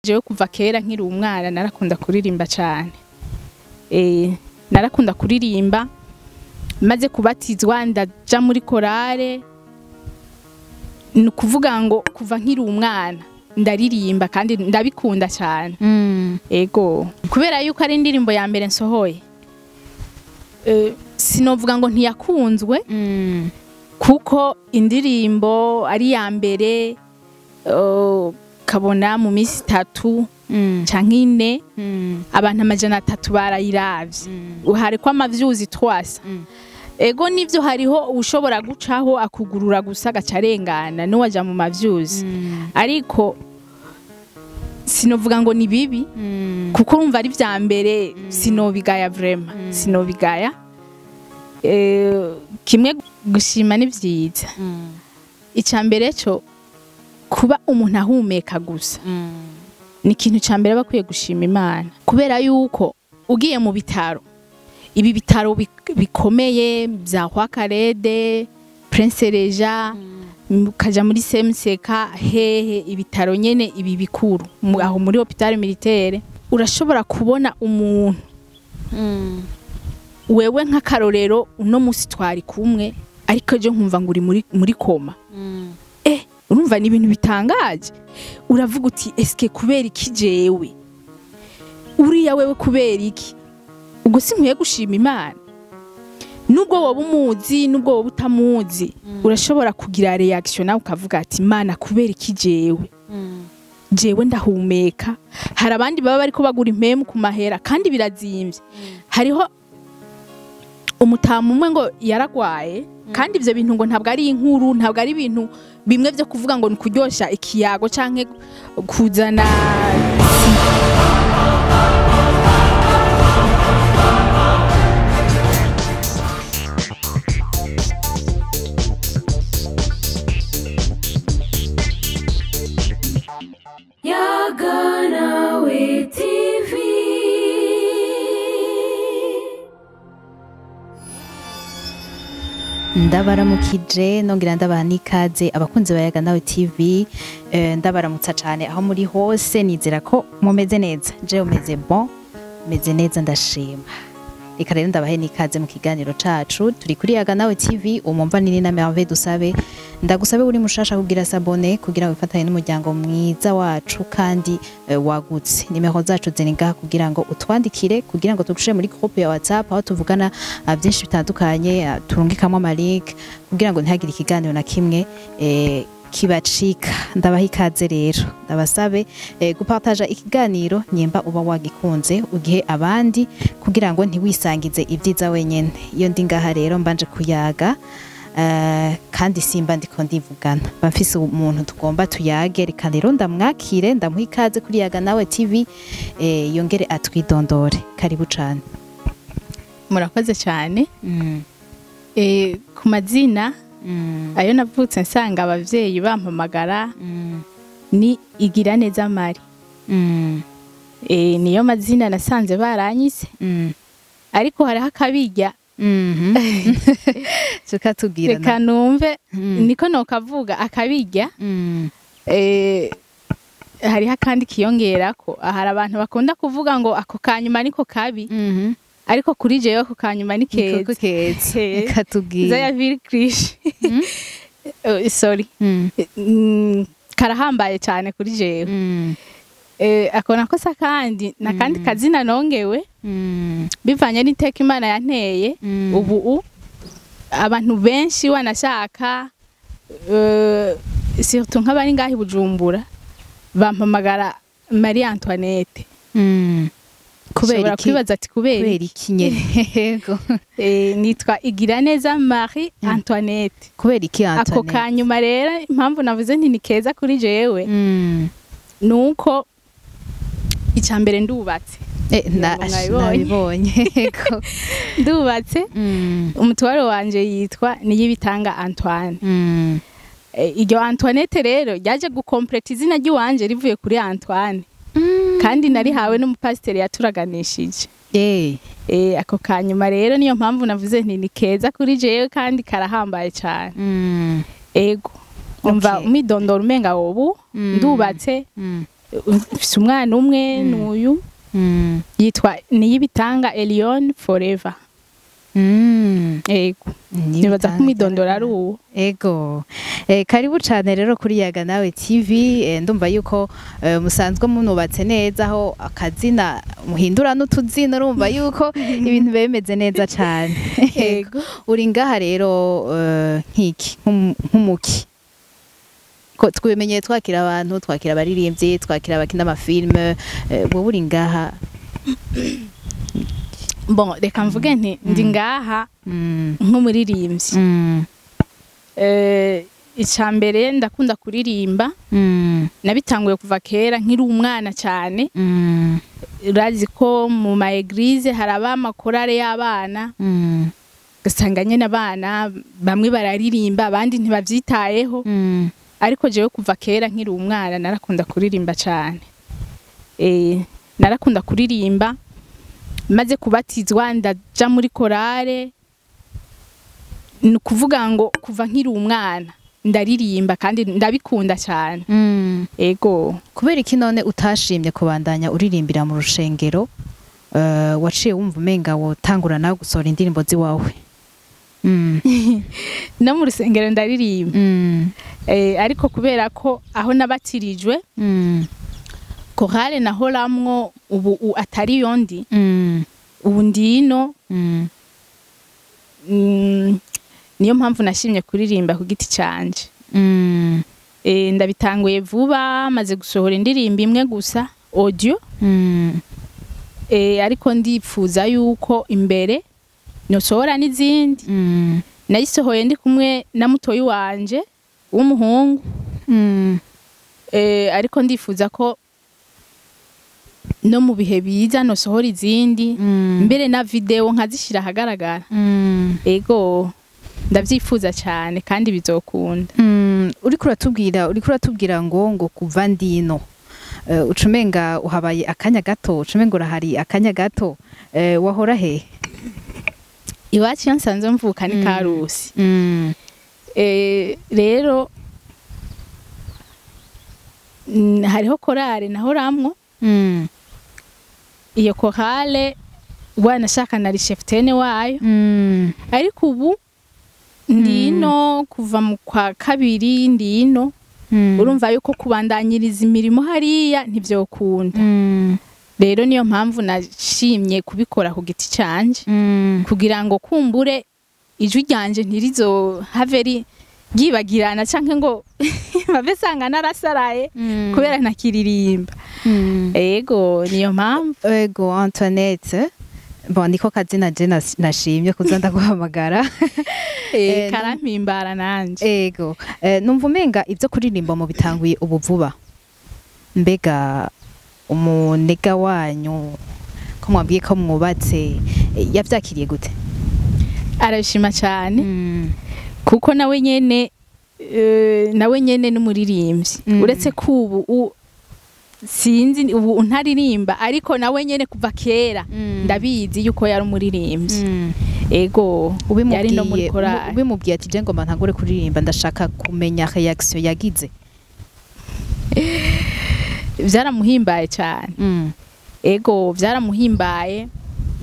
jewe kuva kera nkiri umwana narakunda kuririmba cyane. Narakunda kuririmba maze kubatizwa ndaja muri korale. Ni kuvuga ngo kuva nkiri umwana ndaririmba kandi ndabikunda cyane. Ego kubera yuko ari indirimbo ya mbere nsohoye. Sinovuga ngo ntiyakunzwe kuko indirimbo ari ya mbere kabona mu minsi 3 canke 4 abantu 300 barayiravye. Uhari kwa amavyuzi 300. Ego nivyo hariho ushobora gucaho akugurura gusa gacarengana no waja mu mavyuzi. Ariko sinovuga ngo ni bibi kuko urumva ari vya mbere sinobigaya vraiment sinobigaya. Kimwe gushima ni vyiza. Icambere cyo kuba umuntu ahumeka gusa ni ikintu cambere bakwiye gushima Imana kubera yuko ugiye mu bitaro ibi bitaro bikomeye bya Kwakarede Prince Reja kaja muri Semseka hehe ibitaro nyene ibi bikuru aho muri hôpital militaire urashobora kubona umuntu wewe nka karorero uno musi twari kumwe ariko je nkumva ngo uri muri koma. Urumva ni ibintu bitangaje. Uravuga uti eske kubera iki jewe uriya wewe kubera iki? Ubwo sinkwiye gushima Imana. Nubwo wowe umuzi nubwo wowe utamuzi urashobora kugira reaction nawe ukavuga ati Imana kubera iki jewe ndahumeka. Hari abandi baba bariko bagura impemu ku mahera kandi birazimvye. Hariho umutamu umwe ngo yaragwaye kandi ivyo bintu ngo ntabwo ari inkuru ntabwo ari ibintu bimwe byo kuvuga ngo nikuryosha ikiyago canke kuzana Yaganawe TV. Ndabaramukije nongira ndabaha n'ikaze abakunzi ba Yaganawe TV. Ndabaramutsa cyane aho muri hose nizera ko mumeze neza. Je umeze bon meze neza ndashima. Reka rero ndabahe n'ikaze mu kiganiro cacu turi kuri Yaganawe TV. Umumva nini na Merve dusabe ndagusabe uri mushasha kugira sabone kugira wifatanye n'umuryango mwiza wacu kandi wagutse. Nimero zacu zininga kugira ngo utwandikire kugira ngo tugushe muri groupe ya WhatsApp aho tuvugana byinshi bitandukanye turungikamo amalink kugira ngo ntihagire ikiganiro na kimwe kibacika. Ndabaha ikaze rero ndabasabe gupartager ikiganiro nyemba uba wagikunze ugihe abandi kugira ngo ntiwisangize ibyiza wenyene. Iyo ndi ngaha rero mbanje kuyaga kandi simba ndiko ndivugana bamfise umuntu tugomba tuyage. Reka rero ndamwakire ndamuha ikaze kuri Yaganawe TV yongere atwidondore. Karibu cyane. Murakoze cyane. Ku mazina ayo navutse nsanga abavyeyi bampamagara ni Igiraneza Mari. Niyo mazina nasanze baranyise. Ariko hari hakabijya tukatubwira reka numve niko nokavuga akabijya. Hari hakandi kiyongera ko hari abantu bakunda kuvuga ngo ako kanyuma niko kabi. Ariko kuri jewe ako kanyuma ni keza. Reka tubwire Zaya Virkrish. Sorry. Karahambaye cyane kuri jewe. Akona kosa kandi nakandi kazina nongewe bivanye n'iteka Imana yanteye. Ubu abantu benshi wanashaka surtout nk'abari ngahi Bujumbura bampamagara Marie Antoinette. Kubera kwibaza ati kubera iki yego nitwa Igiraneza Marie Antoinette. Kubera iki Antoinette? Ako kanyuma rero impamvu navuze nti ni keza kuri jewe nuko icambere ndubatse. Nabibonye yego ndubatse. Umutwaro wanje yitwa Niyibitanga Antoine. Iryo Antoinette rero yaje gukompleta izina ry'iwanje rivuye kuri Antoine. Kandi nari hawe n'umupasiteri yaturaganishije. Ako kanyuma rero niyo mpamvu navuze nti ni keza kuri jewe kandi karahambaye cyane. Ego umva umidondoro umenga wobu ndubatse mfise umwana umwe n'uyu yitwa Niyibitanga Elion Forever. Ego nibaza kumidondora ari uwo. Ego karibu cyane rero kuri Yaga Nawe TV. Ndumva yuko musanzwe munubatse neza aho akazina muhindura n'utuzina, urumva yuko ibintu bemeze neza cyane. Ego uri ngaha rero nk'iki nk'umuki ko twimenyeye twakira abantu, twakira abaririmbyi, twakira abakina amafilme, wowe uri ngaha bon reka mvuge nti ndi ngaha nk'umuririmbyi. Icambere ndakunda kuririmba, nabitanguye kuva kera nkiri umwana cyane. Urazi ko mu ma eglise haraba amakorale y'abana, gasanga nyene abana bamwe bararirimba abandi ntibavyitayeho, ariko jewe kuva kera nkiri umwana narakunda kuririmba cyane. Narakunda kuririmba, maze kubatizwa ndaja muri korale. Ni kuvuga ngo kuva nkiri umwana ndaririmba kandi ndabikunda cyane. Ego kubera iki none utashimye kubandanya uririmbira mu rushengero, waciye wumva umenga wotangura nawe gusohora indirimbo ziwawe? No mu rusengero ndaririmba, ariko kubera ko aho nabatirijwe korale nahoramwo ubu atari yondi, ubu ndino, niyo mpamvu nashimye kuririmba ku giti canje. Ndabitanguye vuba, maze gusohora indirimbo imwe gusa audio, ariko ndipfuza yuko imbere nosohora n'izindi. Nayisohoye ndi kumwe na mutoyi wanje w'umuhungu, ariko ndifuza ko no mu bihe biza nosohora izindi, mbere na video nkazishira ahagaragara. Ego ndavyifuza cyane kandi bizokunda. Uriko uratubwira ngo kuva ndino, ucumenga uhabaye akanya gato, ucumenga urahari akanya gato, wahora he? Iwacu nsanzwe mvuka ni Karusi. Rero hariho korale nahoramwo. Iyo korale wanashaka nari cheftene wayo, ariko ubu ndino kuva mu kwa kabiri ndino. Urumva yuko kubandanyiriza imirimo hariya ntivyokunda. Rero niyo mpamvu nashimye kubikora ku giti canje, kugira ngo kumbure ijwi ryanje ntirizo haveri ryibagirana canke ngo babesanga narasaraye kubera ntakiririmba. Ego niyo mpamvu. Ego Antoinette, bon niko kazina je nashimye kuza ndaguhamagara. Karampimbara nanje. Ego numva umenga ivyo kuririmba mu bitanguye ubu vuba, mbega umunega wanyu ko mwabwiye ko mwubatse yavyakiriye gute? Arashima cyane, kuko nawe nyene n'umuririmbyi. Uretse kubu sinzi ubu ntaririmba, ariko nawe nyene kuva kera ndabizi yuko yari umuririmbyi. Ego yari no muri korali. Ubimubwiye ati je ngoma ntagore kuririmba, ndashaka kumenya reaction yagize. Vyaramuhimbaye cyane. Ego vyaramuhimbaye,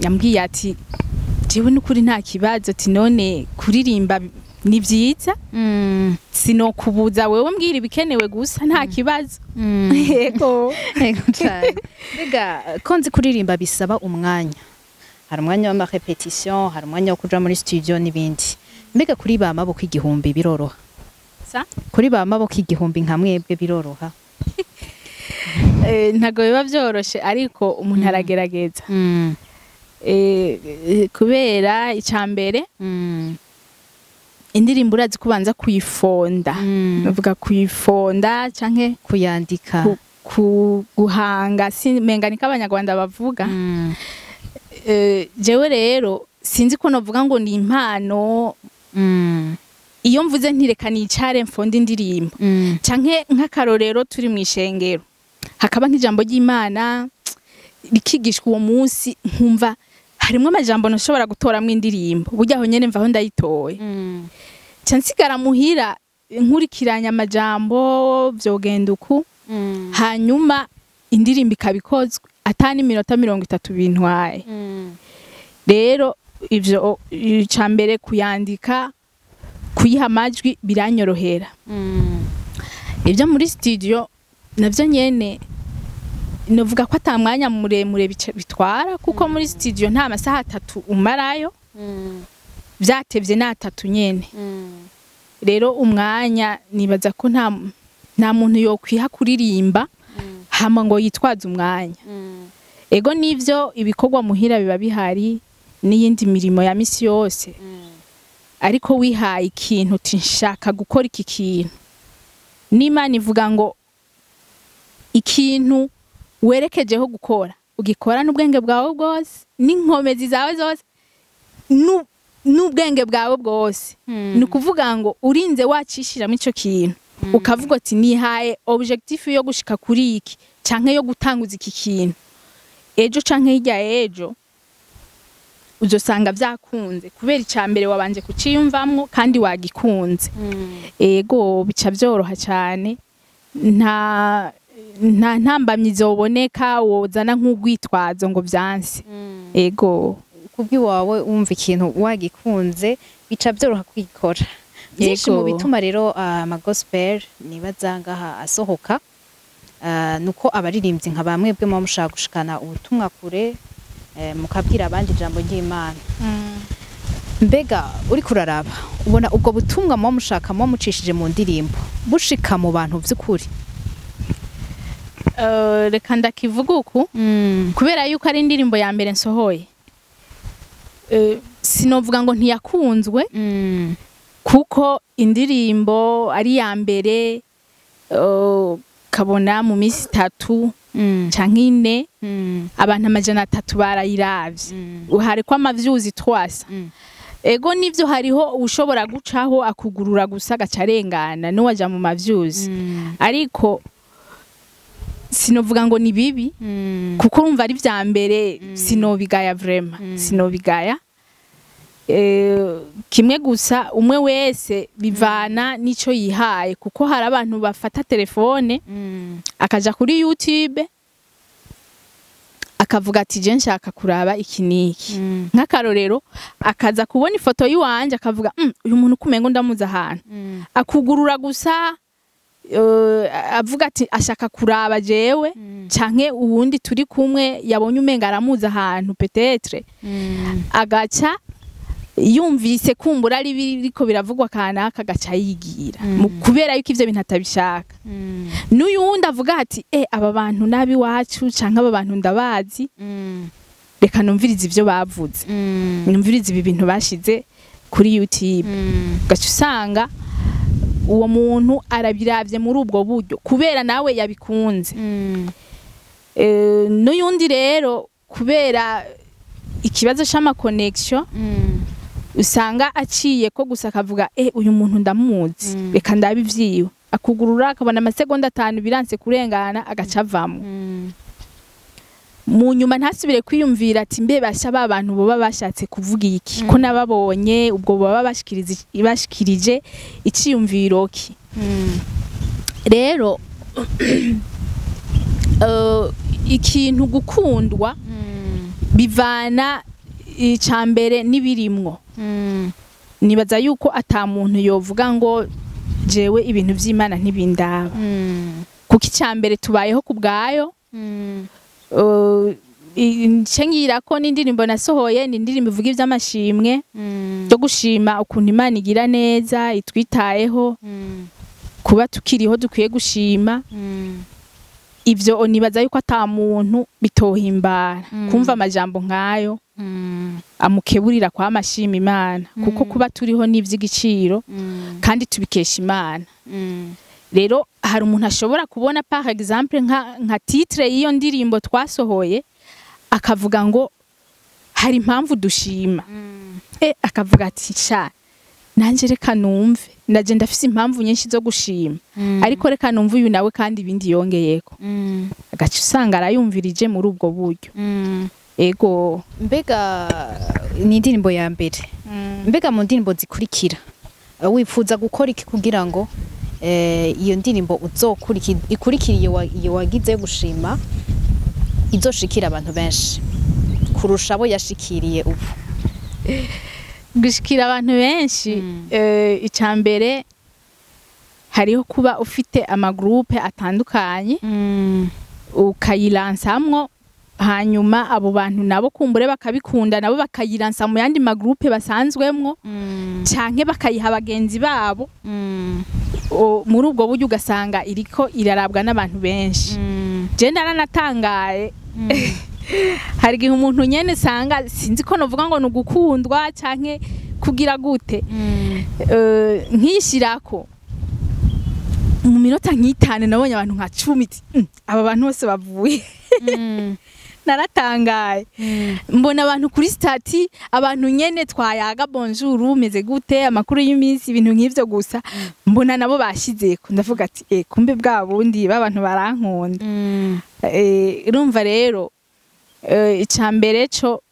yambwiye ati jewe n'ukuri nta kibazo, ati none kuririmba ni vyiza, sinokubuza wewe mbwira ibikenewe gusa nta kibazo. Ego cyane. Mbega konzi kuririmba bisaba umwanya, hari umwanya wa repetition, hari umwanya wo kuja muri studio n'ibindi. Mbega kuri ba maboko igihumbi biroroha? Kuri ba maboko igihumbi nka mwebwe biroroha? Ntago biba vyoroshe, ariko umuntu aragerageza. Kubera icambere indirimbo urazi kubanza kuyifonda, bavuga kuyifonda canke kuyandika, guhanga, simenga niko abanyarwanda bavuga. Jewe rero sinzi ko novuga ngo ni impano. Iyo mvuze ntireka nicare mfonda indirimbo, canke nk'akarorero turi mw'ishengero hakaba nk'ijambo ry'Imana rikigishwa uwo munsi, nkumva harimo amajambo nashobora gutoramwe indirimbo, burya aho nyene mvaho ndayitoye. Cansigara muhira nkurikiranya amajambo vyogenda uku, hanyuma indirimbo ikabikozwe atani minota 30 bintwaye. Rero ivyo icambere kuyandika kuyiha amajwi biranyorohera. Ivyo muri studio navyo nyene novuga ko atamwanya muremure bitwara kuko muri studio nta masaha 3 umarayo. Vyatevye na 3 nyene. Rero umwanya nibaza ko nta muntu yo kwiha kuririmba hama ngo yitwaza umwanya. Ego nivyo ibikorwa muhira biba bihari n'iyindi mirimo ya misi yose. Ariko wihaye ikintu tinshaka gukora iki kintu. N'Imana ivuga ngo ikintu werekejeho gukora ugikora n'ubwenge bwawe bwose n'inkomezi zawe zose n'ubwenge bwawe bwose. Ni kuvuga ngo urinze wacishiramo ico kintu ukavuga ati nihaye objectif yo gushika kuri iki canke yo gutanguza iki kintu ejo canke hirya ejo uzosanga vyakunze kubera icambere wabanje kuciyumvamwo kandi wagikunze. Ego bica vyoroha cyane nta ntambamye izoboneka wozana nk'ugwitwazo ngo vyanse. Ego kubwi wawe umva ikintu wagikunze bica byoroha kwikora. Byinshi mu bituma rero ama gospel nibaza ngaha asohoka nuko abaririmbyi nka bamwe bwe mu mushaka gushikana ubutumwa kure mukabwira abandi jambo ry'Imana. Mbega uri kuraraba ubona ubwo butumwa mu mushaka mu mucishije mu ndirimbo bushika mu bantu vy'ukuri? Reka ndakivuga uku kubera yuko ari indirimbo ya mbere nsohoye. Sinovuga ngo ntiyakunzwe kuko indirimbo ari ya mbere kabona mu misi 3 canke 4 abantu 300 barayiravye. Uhari kwa amavyuzi twasa. Ego nivyo hariho ushobora gucaho akugurura gusa gacarengana no waja mu mavyuzi. Ariko sinovuga ngo ni bibi kuko urumva ari vya mbere sinobigaya vraiment sinobigaya. Kimwe gusa umwe wese bivana nico yihaye kuko hari abantu bafata telefone akaja kuri YouTube akavuga ati je nshaka kuraba iki niki nk'akarorero akaza kubona ifoto yiwanje akavuga uyu muntu kumengo ndamuza ahantu akugurura gusa avuga ati ashaka kuraba jewe canke uwundi turi kumwe yabonye umenga aramuza ahantu peut-être agaca yumvise kumbura ari biriko biravugwa kanaka gaca yigira kubera yuko ivyo bintu atabishaka. N'uyundi avuga ati aba bantu nabi wacu canke aba bantu ndabazi reka numvirize ivyo bavuze numvirize ibi bintu bashize kuri YouTube. Gaca usanga uwo muntu arabiravye muri ubwo buryo kubera nawe yabikunze. N'uyundi rero kubera ikibazo c'ama connection usanga aciye ko gusa akavuga uyu muntu ndamuzi reka ndabivyiwe akugurura akabona amasegonda 5 biranse kurengana agacavamo. Mu nyuma ntasubire kwiyumvira ati mbe basha babantu boba bashatse kuvuga iki ko nababonye ubwo baba bashikirije iciyumviro ki. Rero ikintu gukundwa bivana icambere nibirimwo. Nibaza yuko ata muntu yovuga ngo jewe ibintu vy'Imana ntibindaba kuko icambere tubayeho kubgayo. Cengira ko n'indirimbo nasohoye ni indirimbo ivuga ivy'amashimwe yo gushima ukuntu Imana igira neza itwitayeho kuba tukiriho dukwiye gushima. Ivyo nibaza yuko ata muntu bitohimbara kumva amajambo nkayo amukeburira kwa amashima Imana kuko kuba turiho n'ivy'igiciro kandi tubikesha Imana. Rero hari umuntu ashobora kubona par exemple nka titre iyo ndirimbo twasohoye akavuga ngo hari impamvu dushima. Akavuga ati sha nanje reka numve ndaje ndafise impamvu nyinshi zo gushima ariko reka numve uyu nawe kandi ibindi yongeyeko. Agaca usanga arayumvirije muri ubwo buryo. Ego mbega ni indirimbo ya mbere mbega mu ndirimbo zikurikira wifuza gukora iki kugira ngo iyo ndirimbo ikurikiriye iyo wagize gushima izoshikira abantu benshi kurusha abo yashikiriye ubu? Gushikira abantu benshi icambere hariho kuba ufite amagroupe atandukanye ukayilansamwo, hanyuma abo bantu nabo kumbure bakabikunda nabo bakayilansa mu yandi magroupe basanzwemwo canke bakayiha abagenzi babo. Muri ubwo buryo ugasanga iriko irarabwa n'abantu benshi. Je naranatangaye hari igihe umuntu nyene sanga sinzi ko novuga ngo nugukundwa canke kugira gute nkishirako mu minota nk'itanu nabonye abantu nka 10 aba bantu bose bavuye. Naratangaye mbona abantu kuri stati, abantu nyene twayaga bonjour umeze gute, amakuru y'iminsi, ibintu nk'ivyo gusa mbona nabo bashizeko, ndavuga ati kumbe bwa bundi babantu barankunda. Urumva rero icambere co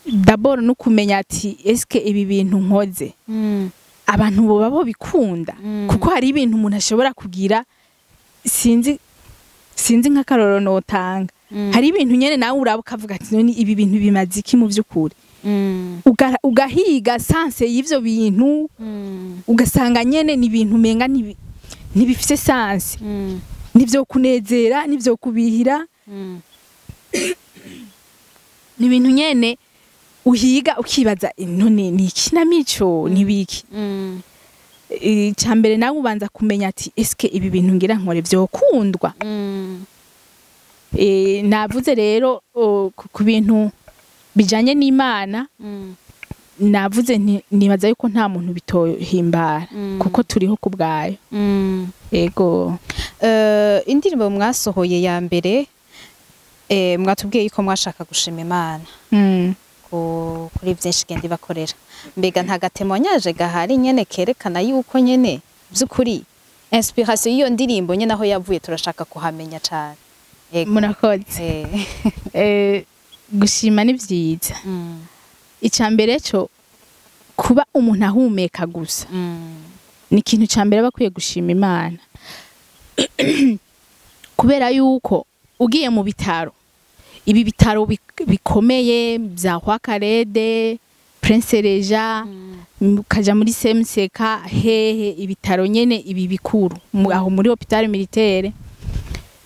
d'abord nukumenya ati eske ibi bintu nkoze abantu bo babo bikunda, kuko hari ibintu umuntu ashobora kugira sinzi nk'akaroro notanga. Hari ibintu nyene nawe uraba ukavuga ati none ibi bintu bimaze iki mu vy'ukuri, ugahiga sanse y'ivyo bintu ugasanga nyene ni ibintu menga ntibifise sanse, nivyo kunezera, nivyo kubihira, ni ibintu nyene uhiga ukibaza none ni ikinamico nibiki. Icambere nawe ubanza kumenya ati eske ibi bintu ngira nkore vyokundwa. Navuze rero ku bintu bijanye n'Imana, navuze nibaza yuko nta muntu bitohimbara kuko turiho kubwayo. Ego indirimbo mwasohoye ya mbere mwatubwiye yuko mwashaka gushima Imana kuri byinshi gende bakorera, mbega nta gatemoignage gahari nyene kerekana yuko nyene by'ukuri inspiration y'iyo ndirimbo nyene aho yavuye turashaka kuhamenya cyane? Murakoze. Gushima ni vyiza. Icambere cyo kuba umuntu ahumeka gusa ni ikintu cambere bakwiye gushima Imana kubera yuko ugiye mu bitaro, ibi bitaro bikomeye bya Hwakarede, Prince Reja, ukaja muri CMCK, hehe ibitaro nyene ibi bikuru aho muri hôpital militaire,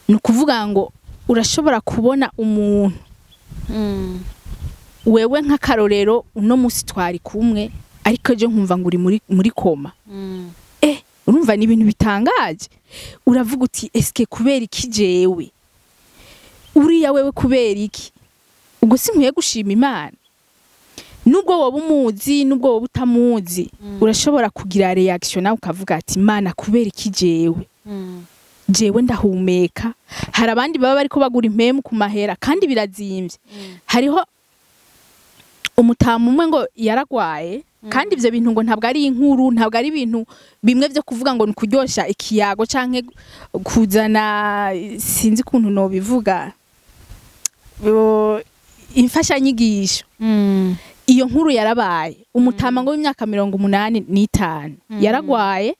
nukuvuga ngo urashobora kubona umuntu wewe nk'akarorero uno musi twari kumwe ariko je nkumva ngo uri muri koma. Urumva ni ibintu bitangaje, uravuga uti eske kubera iki jewe uriya wewe kubera iki? Ubwo sinkwiye gushima Imana? Nubwo wowe umuzi nubwo wowe utamuzi urashobora kugira reaction nawe ukavuga ati Imana kubera iki jewe ndahumeka. Hari abandi baba bariko bagura impemu ku mahera kandi birazimvye. Hariho umutamu umwe ngo yaragwaye kandi ivyo bintu ngo ntabwo ari inkuru, ntabwo ari ibintu bimwe vyo kuvuga ngo nukuryosha ikiyago canke kuzana sinzi kuntu no bivuga imfasha nyigisho. Iyo nkuru yarabaye umutama ngo w'imyaka 85 yaragwaye,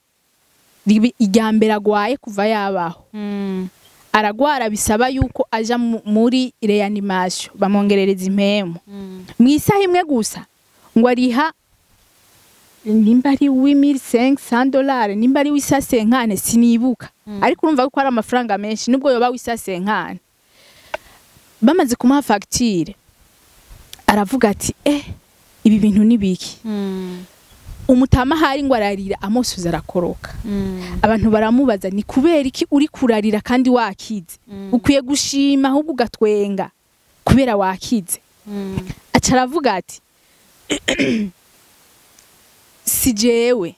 ijyambere agwaye kuva yabaho. Aragwara bisaba yuko aja muri reanimation bamwongerereza impemu. Mwisaha imwe gusa ngo ariha nimba ari $1500 nimba ari $500 sinibuka, ariko urumva ko ari amafaranga menshi nubwo yoba $500. Bamaze kumuha facture aravuga ati ibi bintu nibiki. Umutama hari ngo ararira amosuza arakoroka. Abantu baramubaza ni kubera iki uri kurarira kandi wakize? Ukwiye gushima ahubwo ugatwenga kubera wakize. Aca aravuga ati si jewe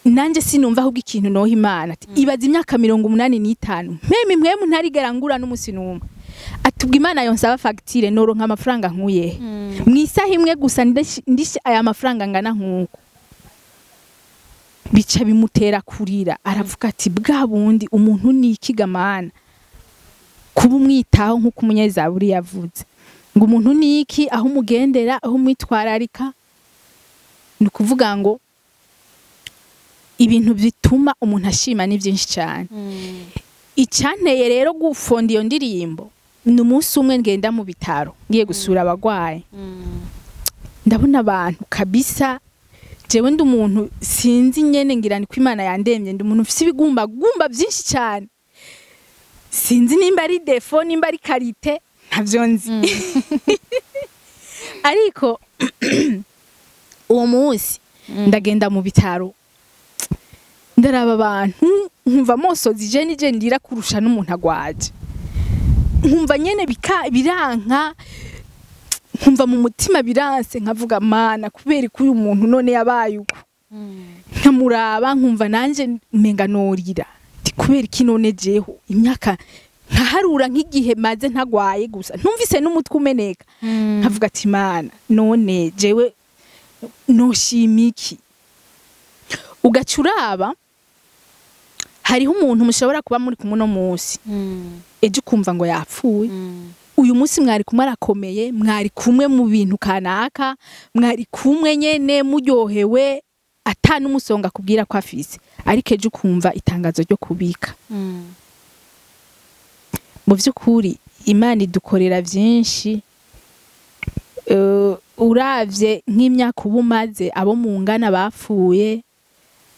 nanje sinumva ahubwo ikintu noha Imana ati ibaza imyaka 85 mpemu ntarigera ngura n'umusi numwe. Atubwa Imana yonsaba facture noronka amafaranga nkuye mwisaha imwe gusa ndishi aya mafaranga ngana nkuko. Bica bimutera kurira aravuga ati bwa bundi umuntu nikiga Mana kuba umwitaho nkuko umunyezaburi yavuze ngo umuntu niki aho umugendera aho umwitwararika. Ni kuvuga ngo ibintu bituma umuntu ashima ni byinshi cyane. Icyanteye rero gufonda iyo ndirimbo ni umunsi umwe ngenda mu bitaro ngiye gusura abagwayi, ndabona abantu kabisa, jewe ndi umuntu sinzi nyene ngira ni ko Imana yandemye, ndi umuntu ufise ibigumba byinshi cyane, sinzi nimba ari defo nimba ari karite ntavyo nzi. Ariko uwo munsi ndagenda mu bitaro, ndaraba abantu nkumva mosozi je nije ndira kurusha n'umuntu agwaje, nkumva nyene biranka, nkumva mu mutima biranse, nkavuga Mana kubera ko uyu muntu none yabaye uko. Nkamuraba nkumva nanje umenga norira, kubera iki none jeho imyaka nkaharura nk'igihe maze ntagwaye gusa ntumvise n'umutwe umeneka. Nkavuga ati Mana none jewe noshimiki. Ugacuraba hariho umuntu mushobora kuba muri kumwe no munsi, ejo ukumva ngo yapfuye, uyu munsi mwari kumwe arakomeye, mwari kumwe mu bintu kanaka, mwari kumwe nyene muryohewe ata n'umusonga kubwira ko afise, ariko ejo ukumva itangazo ryo kubika. Mu by'ukuri Imana idukorera byinshi. Uravye nk'imyaka ubumaze, abo mungana bapfuye,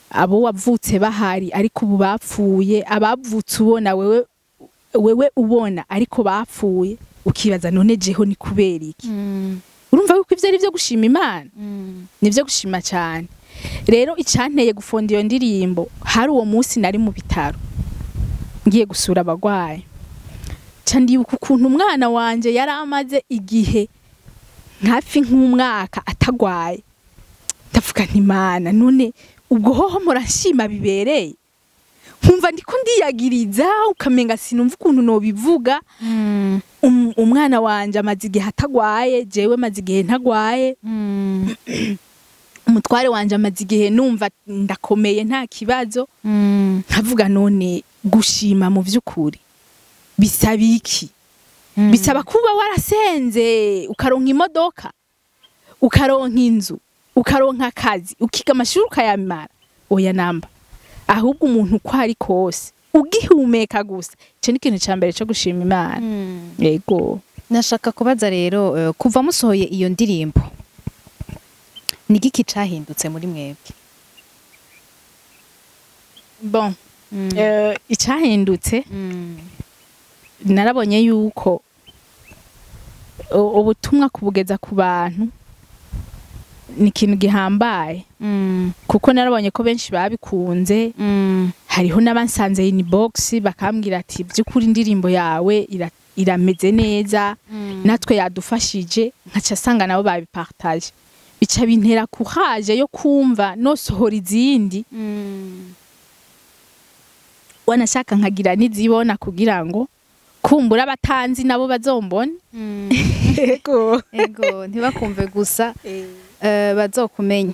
abo wavutse bahari ariko ubu bapfuye, abavutse ubona wewe ubona ariko bapfuye, ukibaza none jeho ni kubera iki? Urumva ko ivyo ari byo gushima Imana, nivyo gushima cyane. Rero icyanteye gufonda iyo ndirimbo, hari uwo munsi nari mu bitaro ngiye gusura abagwayi, candibuka ukuntu umwana wanje yari amaze igihe hafi nk'umwaka atagwaye. Ndavuga nti Mana none ubwo hoho murashima bibereye, nkumva ndiko ndiyagiriza, ukamenga sinumva ukuntu no bivuga. Umwana wanje amaze igihe atagwaye, jewe maze igihe ntagwaye. Umutware wanje amaze igihe numva ndakomeye nta kibazo. Nkavuga none gushima mu by'ukuri bisaba iki? Bisaba kuba warasenze ukaronka imodoka, ukaronka inzu, ukaronka akazi, ukiga amashuri ukayamara? Oya namba. Ahubwo umuntu uko ari kose ugihumeka gusa, cyo ni ikintu cya mbere cyo gushima Imana. Yego. Nashaka kubaza rero, kuva musohoye iyo ndirimbo ni giki cahindutse muri mwebwe? Bon, icyahindutse narabonye yuko ubutumwa kubugeza ku bantu ni ikintu gihambaye, kuko narabonye ko benshi babikunze. Hariho n'abansanze inbox bakambwira ati by'ukuri indirimbo yawe irameze neza, natwe yadufashije, nkaca sanga nabo babipartage, bica bintera courage yo kumva no sohora izindi. Wanashaka nkagira nizibona kugira ngo kumbura abatanzi nabo bazombona. Ego ntibakumve gusa, bazokumenye.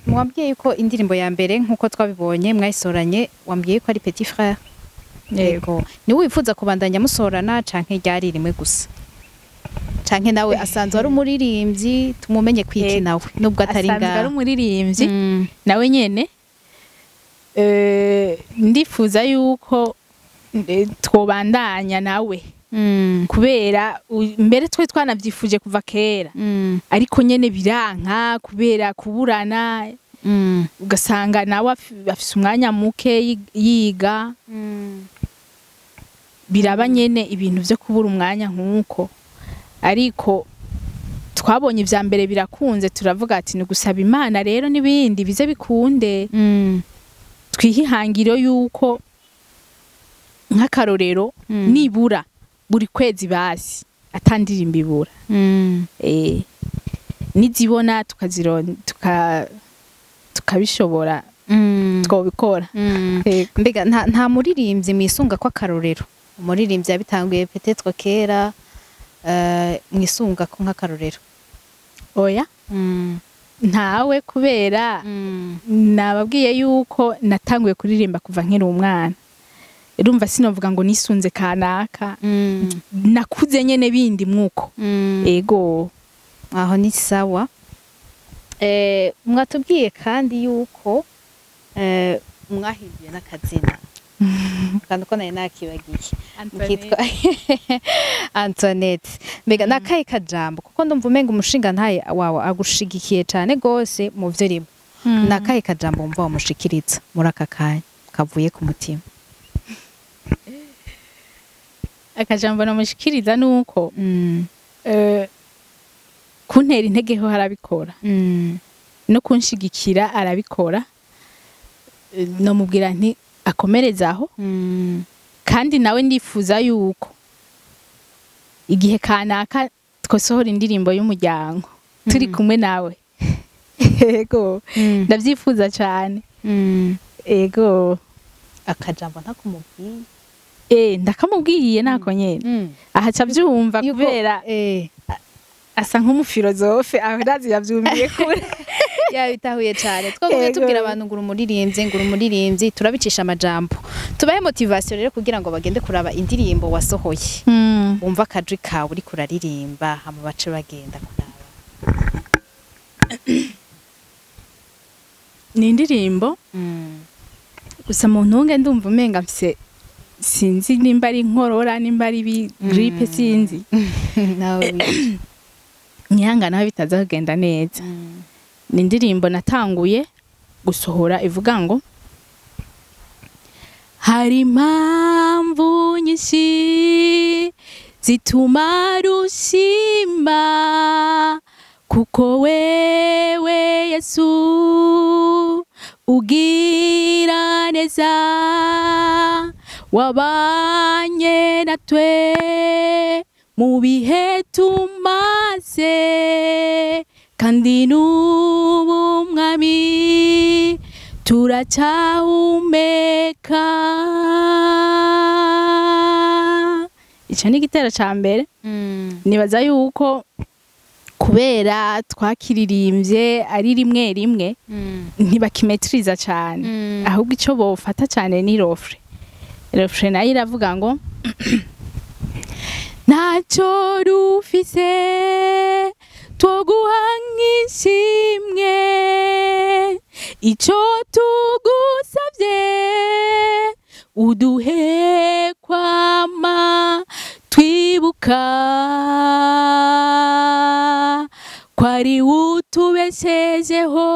Mwambwiye ko indirimbo ya mbere nkuko twabibonye mwayisoranye, wambwiye ko ari Petit Frère. Yego. Ni wifuza kubandanya musorana canke ryari rimwe gusa? Canke nawe asanzwe ari umuririmbyi tumumenye kwiki nawe nubwo atari ngaho? Asanzwe ari umuririmbyi nawe nyene. Ndifuza yuko twobandanya nawe, kubera mbere twe twanavyifuje kuva kera, ariko nyene biranka kubera kuburana. Ugasanga nawe afise umwanya muke yiga, biraba nyene ibintu vyo kubura umwanya nkuko. Ariko twabonye ivya mbere birakunze, turavuga ati ni gusaba Imana rero nibindi bize bikunde. Twihihangiro yuko nk'akarorero nibura buri kwezi basi atandirimba ibura. Nizibona tukabishobora, twobikora. Mbega nta muririmbyi mwisunga ko akarorero? Umuririmbyi yabitanguye peut-être kera, mwisunga ko nk'akarorero? Oya, ntawe, kubera nababwiye yuko natanguye kuririmba kuva nkiri umwana. Urumva sinovuga ngo nisunze kanaka, nakuze nyene bindi mwuko. Ego, aho ni sawa. Mwatubwiye kandi yuko mwahinduye n'akazina kandi ko nari nakibagiye kitwa Antoinette mbega nakaye kajambo kuko ndumva umenga umushinga ntaye wawe agushigikiye cyane gose mu byo rimo nakaye kajambo mva wamushikiriza muri aka kanya kavuye ku mutima akajambo namushikiriza nuko kuntera intege ho harabikora no kunshigikira arabikora no mubwira nti akomerezaho kandi nawe ndifuza yuko igihe kanaka twosohora indirimbo y'umuryango turi kumwe nawe ego ndavyifuza cyane ego akajambo ntakumubwiye ndakamubwiye nako nyene ahaca byumva kubera asa nk'umufilozofe ahirazi yavyumiye kure yabitahuye cyane twagumye tubwira abantu ngura umuririmbyi turabicisha amajambo tubahe motivation rero kugira ngo bagende kuraba indirimbo wasohoye wumva akajwi kawe uri kuraririmba hama bace bagenda kuraba ni indirimbo gusa mu ntunge ndumva umenga mfise sinzi nimba ari inkorora nimba ari gripe sinzi nyanga naho bitaza kugenda neza ni indirimbo natanguye gusohora ivuga ngo hari impamvu nyinshi zituma rushima kuko wewe Yesu ugira neza wabanye natwe mu bihe tumaze kandi n'ubu mwami turacyahumeka ico ni igitero ca mbere nibaza yuko kubera twakiririmbye ari rimwe rimwe ntibakimetiriza cyane ahubwo ico bofata cyane ni refre nayo iravuga ngo ntacyo rufise twoguha nk'ishimwe icyo tugusabye uduhe kwama twibuka kwari utubeshejeho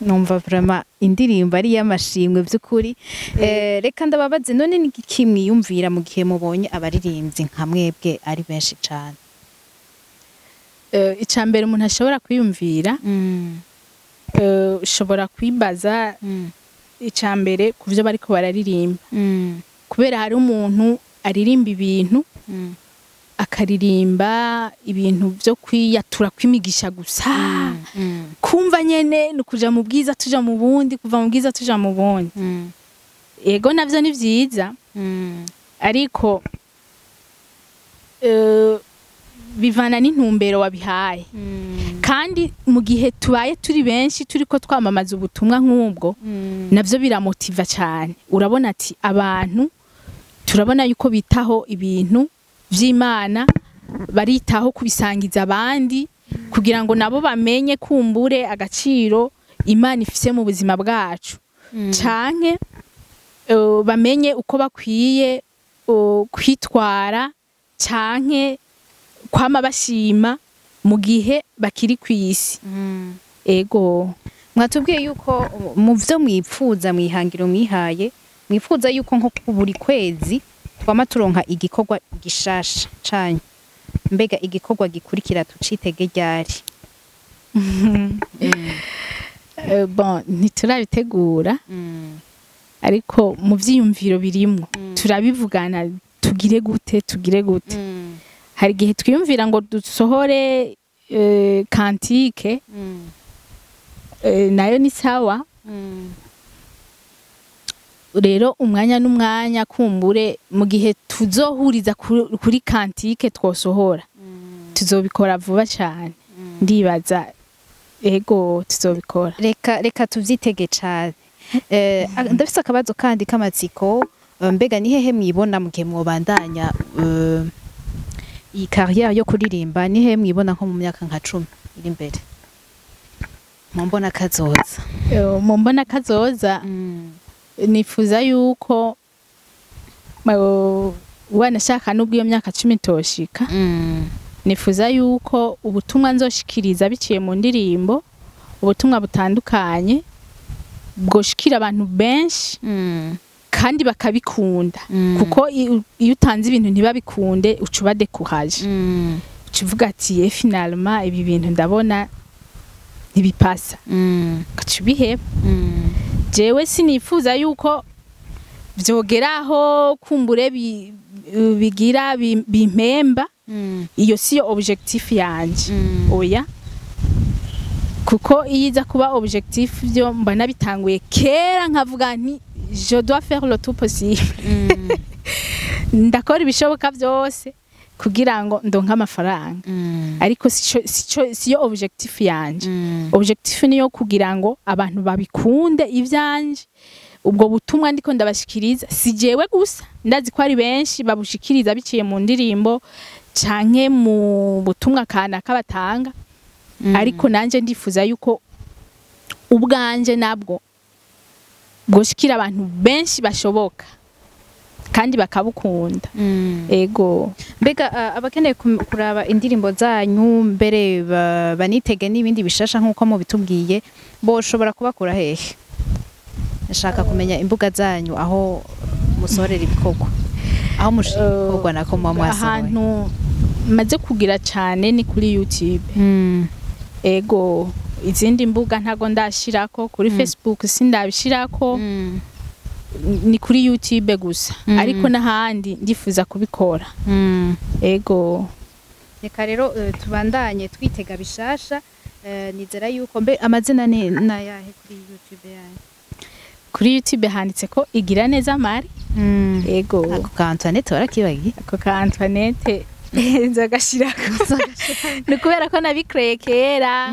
numva vraiment indirimbo ari y'amashimwe by'ukuri reka ndababaze none ni iki mwiyumvira mu gihe mubonye abaririmbyi nka mwebwe ari benshi cyane icambere umuntu ashobora kwiyumvira ushobora kwibaza icambere ku byo bariko bararirimba kubera hari umuntu aririmba ibintu akaririmba ibintu byo kwiyatura kwimigisha gusa kumva nyene nukuja mu bwiza tuja mu bundi kuva mu bwiza tuja mu bundi ego navyo ni vyiza ariko bivana n'intumbero wabihaye kandi mu gihe tubaye turi benshi turiko twamamaza ubutumwa nk'ubwo navyo biramotiva cyane urabona ati abantu turabona yuko bitaho ibintu vy'Imana baritaho kubisangiza abandi kugira ngo nabo bamenye kumbure agaciro Imana ifise mu buzima bwacu canke bamenye uko bakwiye kwitwara canke kwama bashima mu gihe bakiri kw'isi ego mwatubwiye yuko mu byo mwipfuza mwihangiro mwihaye mwifuza yuko nko buri kwezi twama turonka igikorwa gishasha canyu mbega igikorwa gikurikira tucitege ryari bon ntiturabitegura ariko mu vyiyumviro birimwo turabivugana tugire gute hari igihe twiyumvira ngo dusohore kantike nayo ni sawa rero umwanya n'umwanya kumbure mu gihe tuzohuriza kuri kantike twosohora tuzobikora vuba cyane ndibaza ego tuzobikora reka tuvyitege cyane ndafise akabazo kandi kamatsiko mbega ni hehe mwibona mu gihe mwobandanya iyi carrière yo kuririmba ni hehe mwibona nko mu myaka nka 10 iri imbere mumbona kazoza mu mbona kazoza nifuza yuko wanashaka nubwo iyo myaka 10 toshika nifuza yuko ubutumwa nzoshikiriza biciye mu ndirimbo ubutumwa butandukanye bwoshikira abantu benshi kandi bakabikunda kuko iyo utanze ibintu ntibabikunde ucuba découragé ucivuga ati finalement ibi bintu ndabona ntibipasa kacubiheba jewe sinifuza yuko vyogeraho kumbure bigira bimpemba iyo siyo objectif yanje oya kuko iyiza kuba objectif byo mba nabitanguye kera nkavuga nti je dois faire le tout possible ndakora ibishoboka byose kugira ngo ndonke amafaranga ariko siyo objectif yanje objectif niyo kugira ngo abantu babikunde ivyanje ubwo butumwa ndiko ndabashikiriza si jewe gusa ndazi ko ari benshi babushikiriza biciye mu ndirimbo canke mu butumwa kana kabatanga ariko nanje ndifuza yuko ubwanje nabwo bwoshikira abantu benshi bashoboka kandi bakabukunda ego mbega abakeneye kuraba indirimbo zanyu mbere banitege n'ibindi bishasha nkuko mu bitubwiye boshobora kubakura hehe nashaka kumenya imbuga zanyu aho musorera ibikorwa aho mushikirwa nako mwamwasa ahantu maze kugira cyane ni kuri YouTube ego izindi mbuga ntago ndashirako kuri Facebook sindabishirako ni kuri YouTube gusa ariko nahandi ndifuza kubikora ego reka rero tubandanye twitega bishasha nizera yuko mbe amazina na yahe kuri YouTube yanyu kuri YouTube handitse ko igira neza mari ego ako ka Antoinette warakibagiye ako ka Antoinette nzogashirako nikubera ko nabikreye kera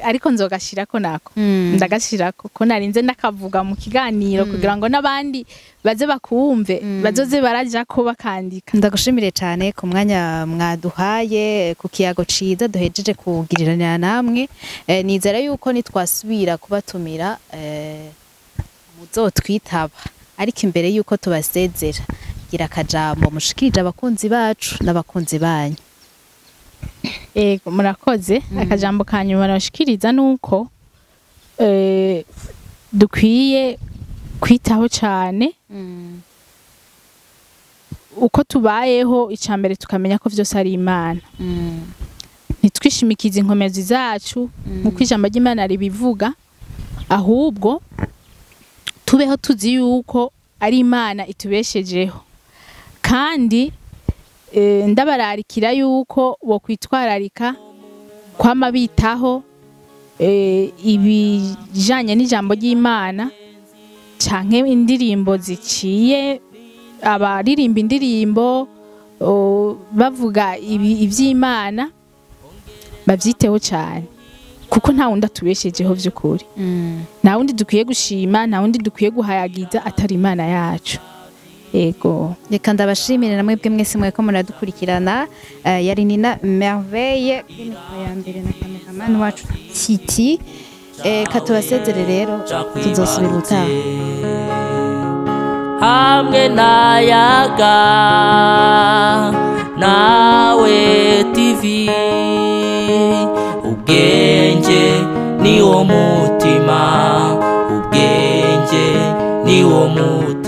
ariko nzogashirako nako ndagashirako ko narinze nakavuga mu kiganiro kugira ngo nabandi baze bakumve bazoze baraja ko bakandika ndagushimire cyane ku mwanya mwaduhaye ku kiyago ciza duhejeje kugirirana namwe nizera yuko nitwasubira kubatumira muzotwitaba ariko imbere yuko tubasezera gira akajambo mushikirije abakunzi bacu n'abakunzi banyu murakoze akajambo kanyuma nashikiriza nuko dukwiye kwitaho cyane uko tubayeho icambere tukamenya ko vyose ari Imana nitwishimikiza inkomezi zacu nkuko ijambo ry'Imana ribivuga ahubwo tubeho tuzi yuko ari Imana itubeshejeho kandi ndabararikira yuko bo kwitwararika kwama bitaho ibijanye n'ijambo ry'Imana canke indirimbo ziciye abaririmba indirimbo bavuga ivy'Imana bavyiteho cyane kuko nta wundi atubeshejeho vy'ukuri nta wundi dukwiye gushima nta wundi dukwiye guhayagiza atari Imana yacu ego reka ndabashimire namwe bwe mwese mweko muradukurikirana yari Nina Merveille ya mbere na cameraman wacu Titi katubasezere rero tuzosubira utaha hamwe nayaga nawe TV ubwenge niwo mutima ubwenge niwo mutima